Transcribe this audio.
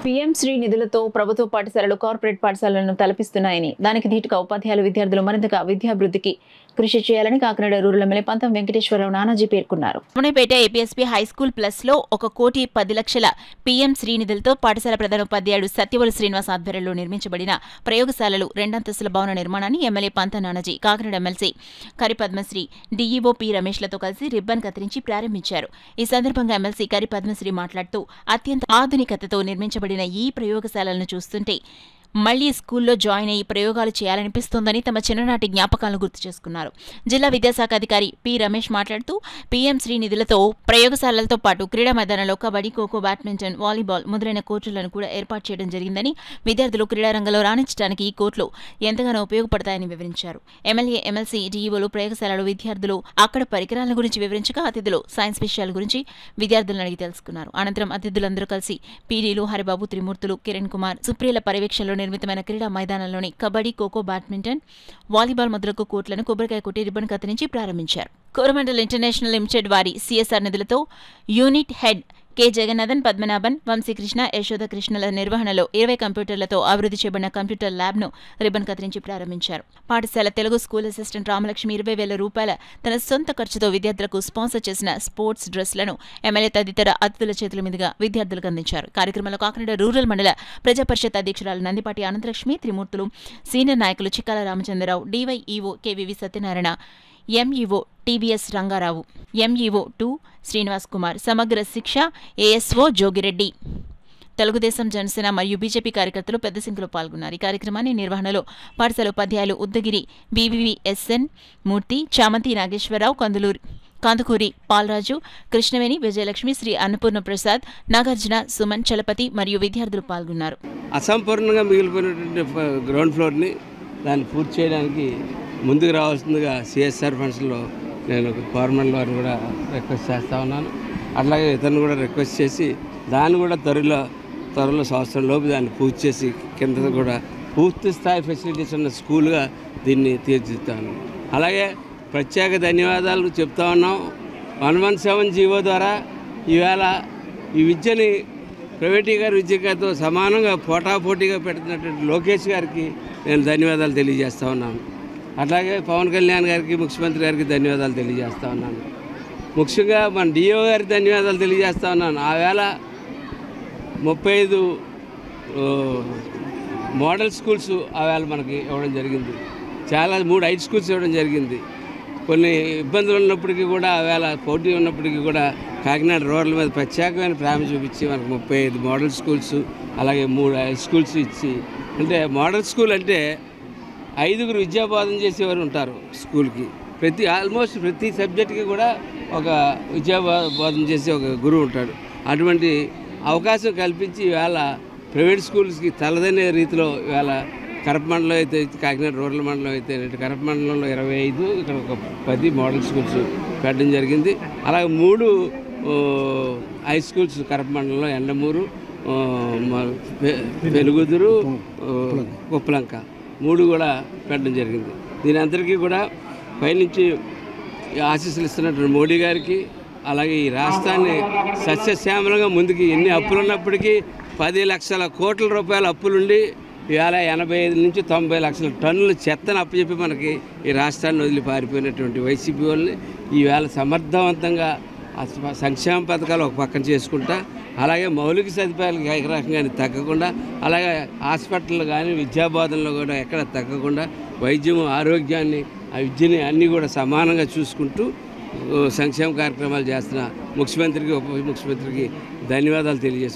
PM Shri నిధులతో ప్రభుత్వ పాఠశాలలు కార్పొరేట్ పాఠశాలలను తలపిస్తున్నాయని, దానికి ధీటుగా ఉపాధ్యాయులు విద్యార్థులు మరింతగా విద్యాభివృద్ధికి కృషి చేయాలని కాకినాడ రూరల్ ఎమ్మెల్యే పంతం వెంకటేశ్వరరావు నానాజీ పేర్కొన్నారు. మునేపేట ఏపీఎస్పీ హైస్కూల్ ప్లస్ లో 1,10,00,000 పీఎం శ్రీ నిధులతో పాఠశాల ప్రధానోపాధ్యాయుడు సత్యవోలు శ్రీనివాస్ ఆధ్వర్యంలో నిర్మించబడిన ప్రయోగశాలలు 2 అంతస్తుల భవన నిర్మాణాన్ని MLA Pantam Nanaji Kakinada MLC Karipadmasri DEO P రమేష్లతో కలిసి రిబ్బన్ కత్తిరించి ప్రారంభించారు. ఈ సందర్భంగా ఎమ్మెల్సీ కరిపద్మశ్రీ మాట్లాడుతూ, అత్యంత ఆధునికతతో నిర్మించబడిన ఈ ప్రయోగశాలలను చూస్తుంటే మళ్లీ స్కూల్లో జాయిన్ అయ్యి ప్రయోగాలు చేయాలనిపిస్తోందని తమ చిన్ననాటి జ్ఞాపకాలను గుర్తు చేసుకున్నారు. జిల్లా విద్యాశాఖ అధికారి పి రమేష్ మాట్లాడుతూ, పీఎం శ్రీ నిధులతో ప్రయోగశాలలతో పాటు క్రీడా మైదానంలో కబడ్డీ, ఖోఖో, బ్యాడ్మింటన్, వాలీబాల్ మొదలైన కోర్టులను కూడా ఏర్పాటు చేయడం జరిగిందని, విద్యార్థులు క్రీడారంగంలో రాణించడానికి ఈ కోర్టులు ఎంతగానో ఉపయోగపడతాయని వివరించారు. ఎమ్మెల్యే, ఎమ్మెల్సీ, డీఈఓలు ప్రయోగశాలలో విద్యార్థులు అక్కడ పరికరాల గురించి వివరించగా, అతిథులు సైన్స్ విషయాల గురించి విద్యార్థులను అడిగి తెలుసుకున్నారు. అనంతరం అతిథులందరూ కలిసి పీడీలు హరిబాబు, త్రిమూర్తులు, కిరణ్ కుమార్, సుప్రియల పర్యవేక్షణలో నిర్మితమైన క్రీడా మైదానంలోని కబడ్డీ, ఖోఖో, బ్యాడ్మింటన్, వాలీబాల్ మొదలగు కోర్టులను కొబ్బరికాయ కొట్టి రిబ్బన్ కత్తిరించి ప్రారంభించారు. కోరమండల్ ఇంటర్నేషనల్ లిమిటెడ్ వారి సిఎస్ఆర్ నిధులతో unit head K Jagannathan, Padmanabhan, Vamsikrishna, Yashoda కృష్ణల నిర్వహణలో 20 కంప్యూటర్లతో అభివృద్ధి చేయబడిన కంప్యూటర్ ల్యాబ్ను రిబ్బన్ కత్తిరించి ప్రారంభించారు. పాఠశాల తెలుగు స్కూల్ అసిస్టెంట్ రామలక్ష్మి 20,000 రూపాయల తన సొంత ఖర్చుతో విద్యార్థులకు స్పాన్సర్ చేసిన స్పోర్ట్స్ డ్రెస్లను ఎమ్మెల్యే తదితర అతిథుల చేతుల మీదుగా విద్యార్థులకు అందించారు. కార్యక్రమంలో కాకినాడ రూరల్ మండల ప్రజా పరిషత్ అధ్యక్షురాలు నందిపాటి అనంతలక్ష్మి, త్రిమూర్తులు, సీనియర్ నాయకులు Chikkala Ramachandrarao, DYEO KVV Satyanarayana, MEO TVS Rangarao, MEO 2 Srinivas Kumar, Samagra Shiksha ASO Jogi Reddy, Telugu Desam, Janasena మరియు బీజేపీ కార్యకర్తలు పెద్ద సంఖ్యలో పాల్గొన్నారు. ఈ కార్యక్రమాన్ని నిర్వహణలో పాఠశాల ఉపాధ్యాయులు ఉద్దగిరి బీవీవీఎస్ఎన్ మూర్తి, చామంతి నాగేశ్వరరావు, కందుకూరి పాలరాజు, కృష్ణవేణి, విజయలక్ష్మి, శ్రీ అన్నపూర్ణ ప్రసాద్, నాగార్జున, సుమన్, చలపతి మరియు విద్యార్థులు పాల్గొన్నారు. అసంపూర్ణంగా మిగిలిపోయినటువంటి గ్రౌండ్ ఫ్లోర్ని దాన్ని పూర్తి చేయడానికి ముందుకు రావాల్సిందిగా సిఎస్ఆర్ ఫండ్స్లో నేను గవర్నమెంట్ వారిని కూడా రిక్వెస్ట్ చేస్తూ ఉన్నాను. అట్లాగే ఇతరులను కూడా రిక్వెస్ట్ చేసి దాన్ని కూడా త్వరలో సంవత్సరం లోపు దాన్ని పూర్తి చేసి కింద కూడా పూర్తి స్థాయి ఫెసిలిటీస్ ఉన్న స్కూల్గా దీన్ని తీర్చిదిద్దాను. అలాగే ప్రత్యేక ధన్యవాదాలు చెప్తా ఉన్నాం. 117 జీవో ద్వారా ఈవేళ ఈ విద్యని ప్రైవేటీకరణ విద్యతో సమానంగా పోటాపోటీగా పెడుతున్నటువంటి లోకేష్ గారికి నేను ధన్యవాదాలు తెలియజేస్తూ ఉన్నాను. అట్లాగే పవన్ కళ్యాణ్ గారికి, ముఖ్యమంత్రి గారికి ధన్యవాదాలు తెలియజేస్తూ ఉన్నాను. ముఖ్యంగా మన డిఓ గారికి ధన్యవాదాలు తెలియజేస్తూ ఉన్నాను. ఆవేళ 35 మోడల్ స్కూల్స్ ఆవేళ మనకి ఇవ్వడం జరిగింది. చాలా 3 హై స్కూల్స్ ఇవ్వడం జరిగింది. కొన్ని ఇబ్బందులు ఉన్నప్పటికీ కూడా ఆవేళ పోటీ ఉన్నప్పటికీ కూడా కాకినాడ రూరల్ మీద ప్రత్యేకమైన ప్రేమ చూపించి మనకు 35 మోడల్ స్కూల్స్, అలాగే 3 హై స్కూల్స్ ఇచ్చి, అంటే మోడల్ స్కూల్ అంటే 5 విద్యాబోధన చేసేవారు ఉంటారు స్కూల్కి. ఆల్మోస్ట్ ప్రతి సబ్జెక్ట్కి కూడా ఒక విద్యాబోధన చేసే ఒక గురువు ఉంటాడు. అటువంటి అవకాశం కల్పించి ఇవాళ ప్రైవేట్ స్కూల్స్కి తలదనే రీతిలో ఇవాళ కరప మండలం అయితే, కాకినాడ రూరల్ మండలం అయితే, కరప మండలంలో 25, ఇక్కడ ఒక 10 మోడల్ స్కూల్స్ పెట్టడం జరిగింది. అలాగే 3 హై స్కూల్స్ కరప మండలంలో ఎండమూరు, వెలుగుదురు, కుప్పలంక 3 కూడా పెట్టడం జరిగింది. దీని అందరికీ కూడా పైనుంచి ఆశీస్సులు ఇస్తున్నటువంటి మోడీ గారికి, అలాగే ఈ రాష్ట్రాన్ని సస్యశ్యామలంగా ముందుకి ఎన్ని అప్పులు ఉన్నప్పటికీ 10 లక్షల కోట్ల రూపాయల అప్పులుండి ఇవాళ 85 నుంచి 90 లక్షల టన్నుల చెత్తను అప్పచెప్పి మనకి ఈ రాష్ట్రాన్ని వదిలి పారిపోయినటువంటి వైసీపీ వాళ్ళని ఈవేళ సమర్థవంతంగా సంక్షేమ పథకాలు ఒక పక్కన చేసుకుంటా, అలాగే మౌలిక సదుపాయాలకు ఏ రకంగా తగ్గకుండా, అలాగే హాస్పిటల్ కానీ విద్యాబోధనలో కూడా ఎక్కడ తగ్గకుండా వైద్యం, ఆరోగ్యాన్ని, ఆ విద్యని అన్నీ కూడా సమానంగా చూసుకుంటూ సంక్షేమ కార్యక్రమాలు చేస్తున్న ముఖ్యమంత్రికి, ఉప ముఖ్యమంత్రికి ధన్యవాదాలు తెలియజేసుకుంటున్నాను.